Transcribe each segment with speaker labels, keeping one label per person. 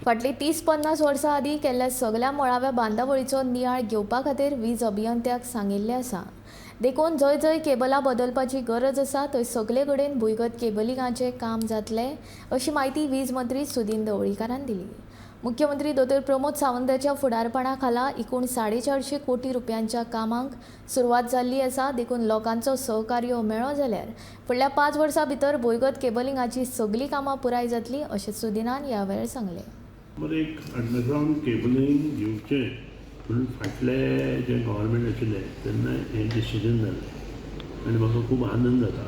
Speaker 1: फाटली 30-50 वर्सां आदीं केल्ल्या सगळ्या मळाव्या बांदावळीचो नियाळ घेवपा खातीर वीज अभियंत्याक सांगिल्लें आसा. देखून जंय जंय केबलां बदलपाची गरज आसा थंय सगळे कडेन भुंयगत केबलिंगाचें काम जातलें, अशी माहिती वीज मंत्री सुदीन ढवळीकारान दिली. मुख्यमंत्री दोतोर प्रमोद सावंताच्या फुडारपणा खाला एकूण 450 कोटी रुपयांच्या कामांक सुरवात जाल्ली आसा. देखून लोकांचो सहकार्य मेळ्ळो जाल्यार फुडल्या 5 वर्सां भितर भुंयगत केबलिंगाची सगळीं कामां पुराय जातलीं, अशें सुदिनान ह्या वेळार सांगलें.
Speaker 2: एक अंडरग्राउंड केबलिंग घेवचें म्हणून फाटले जे गव्हर्मेंट आशिल्लें तेन्ना हें डिसिजन जाल्लें आनी म्हाका खूब आनंद जाता.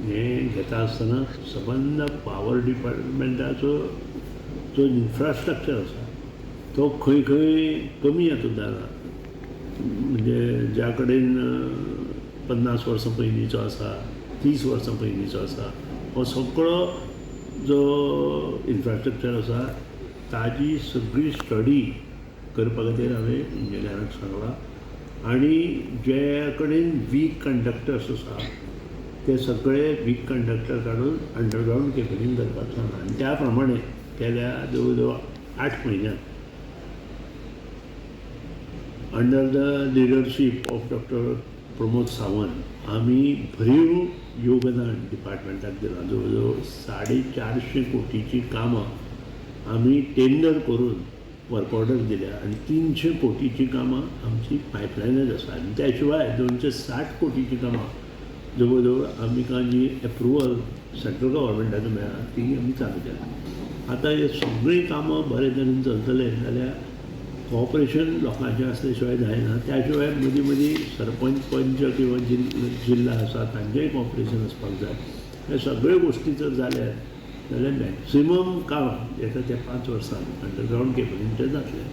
Speaker 2: हें घेता आसतना सबंद पावर डिपार्टमेंटाचो जो इन्फ्रास्ट्रक्चर आसा तो खंय खंय कमी हातूंत जाला. म्हणजे ज्या कडेन 50 वर्सां पयलींचो आसा, 30 वर्सां पयलींचो आसा, हो सगळो जो इन्फ्रास्ट्रक्चर आसा ताजी सगळी स्टडी करपा खातीर हांवें इंजिनियरांक सांगलां. आनी जे कडेन वीक कंडक्टर्स आसा ते सगळे वीक कंडक्टर काडून अंडरग्राउंड केबलिंग करपाक सांगलां. आनी त्या प्रमाणे गेल्या जवळ जवळ 8 म्हयन्यांत under the leadership of doctor Pramod Sawant आमी भरीव योगदान डिपार्टमेंटाक दिलां. जवळ जवळ 450 कोटीची कामां आमी टेंडर करून वर्क ऑर्डर दिल्या आनी 300 कोटीची कामां आमची पायपलायनच आसा. आनी त्या शिवाय 260 कोटीची कामां जवळ जवळ आमकां जी एप्रुवल सेंट्रल गव्हर्मेंटाचो मेळ्ळा ती आमी चालू केल्या. आतां हे सगळीं कामां बरे तरेन चलतले जाल्यार कॉपरेशन लोकांचें आसले शिवाय जायना. त्या शिवाय मदीं मदीं सरपंच पंच किंवा जिल्ला आसा तांचेंय कॉपरेशन आसपाक जाय. हे सगळ्यो गोश्टी जर जाल्यार जाल्यार मॅक्सिमम काम येता त्या 5 वर्सांत अंडरग्राउंड केबलिंगचें जातलें.